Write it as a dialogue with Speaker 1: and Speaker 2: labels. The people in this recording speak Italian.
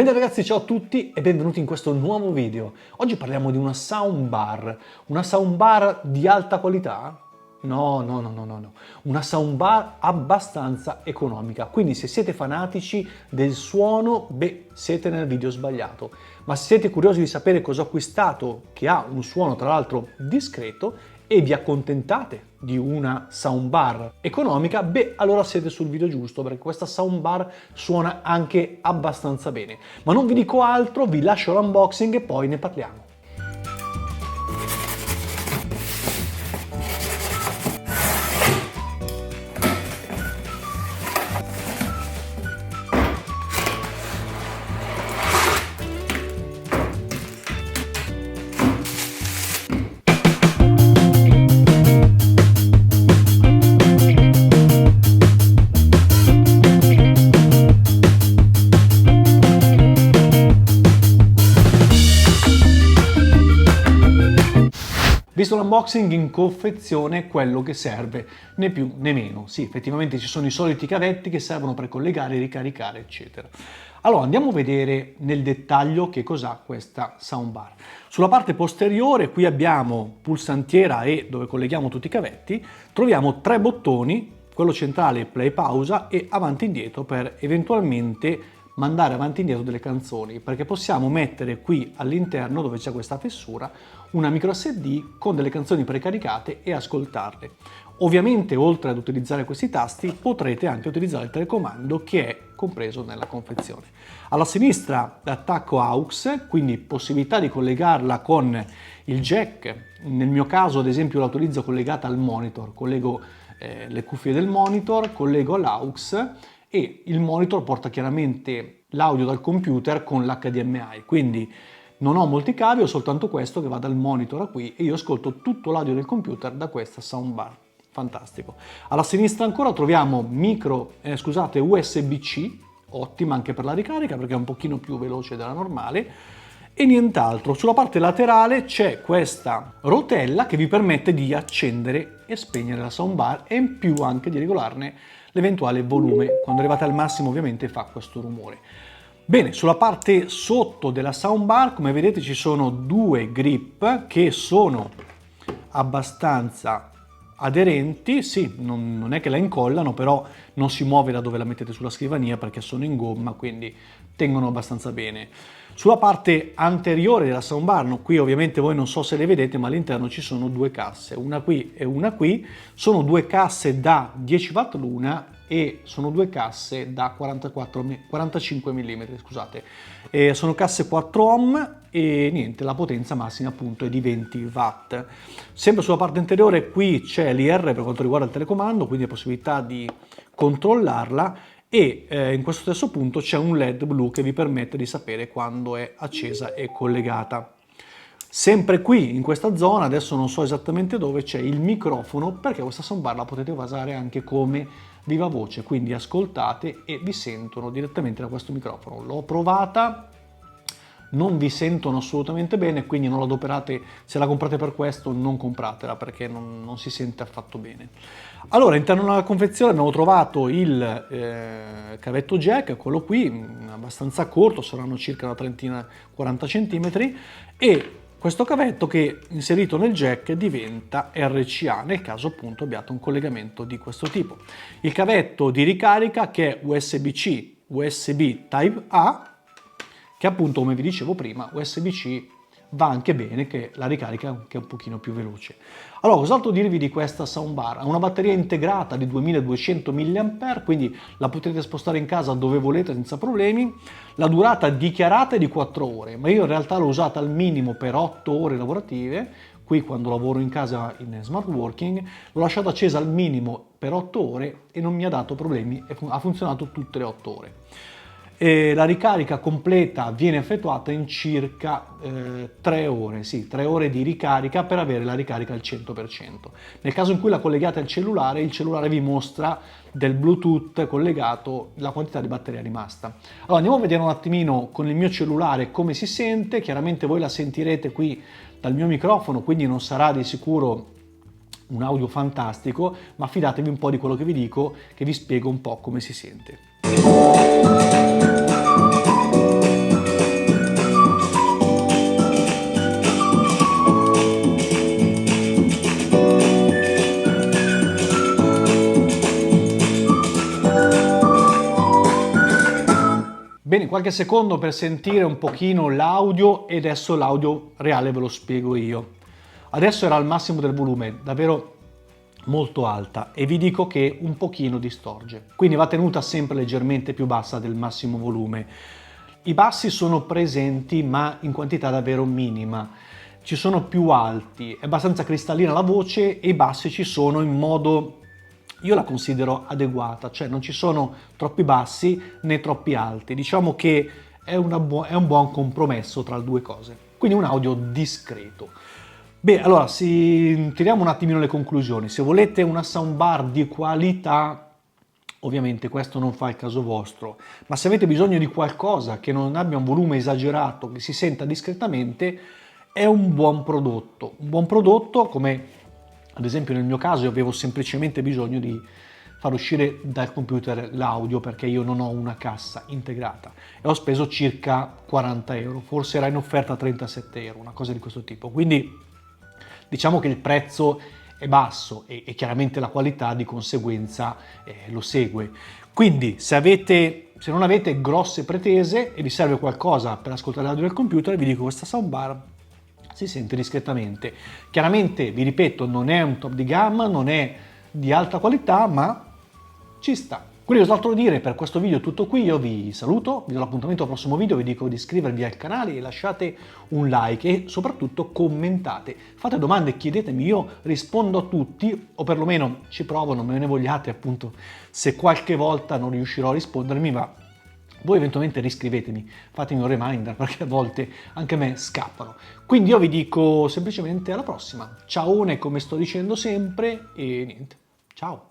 Speaker 1: Bene ragazzi, ciao a tutti e benvenuti in questo nuovo video. Oggi parliamo di una soundbar di alta qualità? No. Una soundbar abbastanza economica, quindi se siete fanatici del suono, siete nel video sbagliato. Ma se siete curiosi di sapere cosa ho acquistato, che ha un suono tra l'altro discreto, e vi accontentate di una soundbar economica, allora siete sul video giusto, perché questa soundbar suona anche abbastanza bene. Ma non vi dico altro, vi lascio l'unboxing e poi ne parliamo. Visto l'unboxing, in confezione quello che serve, né più né meno. Sì, effettivamente ci sono i soliti cavetti che servono per collegare, ricaricare, eccetera. Allora, andiamo a vedere nel dettaglio che cos'ha questa soundbar. Sulla parte posteriore, qui abbiamo pulsantiera e dove colleghiamo tutti i cavetti, troviamo tre bottoni, quello centrale play pausa e avanti e indietro per eventualmente mandare avanti e indietro delle canzoni, perché possiamo mettere qui all'interno, dove c'è questa fessura, una micro SD con delle canzoni precaricate e ascoltarle. Ovviamente, oltre ad utilizzare questi tasti, potrete anche utilizzare il telecomando che è compreso nella confezione. Alla sinistra l'attacco AUX, quindi possibilità di collegarla con il jack. Nel mio caso, ad esempio, la utilizzo collegata al monitor, collego le cuffie del monitor, collego l'AUX e il monitor porta chiaramente l'audio dal computer con l'HDMI, quindi non ho molti cavi, ho soltanto questo che va dal monitor a qui e io ascolto tutto l'audio del computer da questa soundbar. Fantastico. Alla sinistra ancora troviamo USB-C, ottima anche per la ricarica perché è un pochino più veloce della normale, e nient'altro. Sulla parte laterale c'è questa rotella che vi permette di accendere e spegnere la soundbar e in più anche di regolarne l'eventuale volume. Quando arrivate al massimo ovviamente fa questo rumore. Bene, sulla parte sotto della soundbar, come vedete, ci sono due grip che sono abbastanza aderenti. Sì, non è che la incollano, però non si muove da dove la mettete sulla scrivania perché sono in gomma, quindi tengono abbastanza bene. Sulla parte anteriore della soundbar, qui ovviamente voi non so se le vedete, ma all'interno ci sono due casse, una qui e una qui. Sono due casse da 10 watt l'una e sono due casse da 45 mm, scusate. Sono casse 4 ohm e niente, la potenza massima appunto è di 20 watt. Sempre sulla parte anteriore qui c'è l'IR per quanto riguarda il telecomando, quindi la possibilità di controllarla. E in questo stesso punto c'è un LED blu che vi permette di sapere quando è accesa e collegata. Sempre qui in questa zona, adesso non so esattamente dove, c'è il microfono, perché questa soundbar la potete usare anche come viva voce, quindi ascoltate e vi sentono direttamente da questo microfono. L'ho provata, non vi sentono assolutamente bene, quindi non la adoperate, se la comprate per questo non compratela perché non si sente affatto bene. Allora, all'interno della confezione abbiamo trovato il cavetto jack, quello qui, abbastanza corto, saranno circa una trentina, 40 cm, e questo cavetto che inserito nel jack diventa RCA, nel caso appunto abbiate un collegamento di questo tipo. Il cavetto di ricarica che è USB-C, USB Type-A, che appunto, come vi dicevo prima, USB-C va anche bene, che la ricarica che è un pochino più veloce. Allora, cos'altro dirvi di questa soundbar? Ha una batteria integrata di 2200 mAh, quindi la potete spostare in casa dove volete senza problemi. La durata dichiarata è di 4 ore, ma io in realtà l'ho usata al minimo per 8 ore lavorative. Qui quando lavoro in casa in smart working l'ho lasciata accesa al minimo per 8 ore e non mi ha dato problemi, ha funzionato tutte le 8 ore. La ricarica completa viene effettuata in circa 3 ore, sì, 3 ore di ricarica per avere la ricarica al 100%. Nel caso in cui la collegate al cellulare, il cellulare vi mostra del Bluetooth collegato la quantità di batteria rimasta. Allora andiamo a vedere un attimino con il mio cellulare come si sente. Chiaramente voi la sentirete qui dal mio microfono, quindi non sarà di sicuro un audio fantastico, ma fidatevi un po' di quello che vi dico, che vi spiego un po' come si sente. Bene, qualche secondo per sentire un pochino l'audio e adesso l'audio reale ve lo spiego io. Adesso era al massimo del volume, davvero molto alta, e vi dico che un pochino distorge, quindi va tenuta sempre leggermente più bassa del massimo volume. I bassi sono presenti ma in quantità davvero minima, ci sono più alti, è abbastanza cristallina la voce e i bassi ci sono in modo, io la considero adeguata, cioè non ci sono troppi bassi né troppi alti, diciamo che è un buon compromesso tra le due cose, quindi un audio discreto. Beh, allora, tiriamo un attimino le conclusioni. Se volete una soundbar di qualità, ovviamente questo non fa il caso vostro, ma se avete bisogno di qualcosa che non abbia un volume esagerato, che si senta discretamente, è un buon prodotto. Un buon prodotto, come ad esempio nel mio caso, io avevo semplicemente bisogno di far uscire dal computer l'audio perché io non ho una cassa integrata e ho speso circa 40 euro, forse era in offerta 37 euro, una cosa di questo tipo. Quindi diciamo che il prezzo è basso e chiaramente la qualità di conseguenza lo segue. Quindi se non avete grosse pretese e vi serve qualcosa per ascoltare l'audio del computer, vi dico questa soundbar si sente discretamente. Chiaramente, vi ripeto, non è un top di gamma, non è di alta qualità, ma ci sta. Quindi cos'altro dire, per questo video è tutto qui, io vi saluto, vi do l'appuntamento al prossimo video, vi dico di iscrivervi al canale e lasciate un like e soprattutto commentate. Fate domande, chiedetemi, io rispondo a tutti, o perlomeno ci provo, non me ne vogliate appunto se qualche volta non riuscirò a rispondermi, ma voi eventualmente riscrivetemi, fatemi un reminder perché a volte anche a me scappano. Quindi io vi dico semplicemente alla prossima, ciao come sto dicendo sempre e niente, ciao!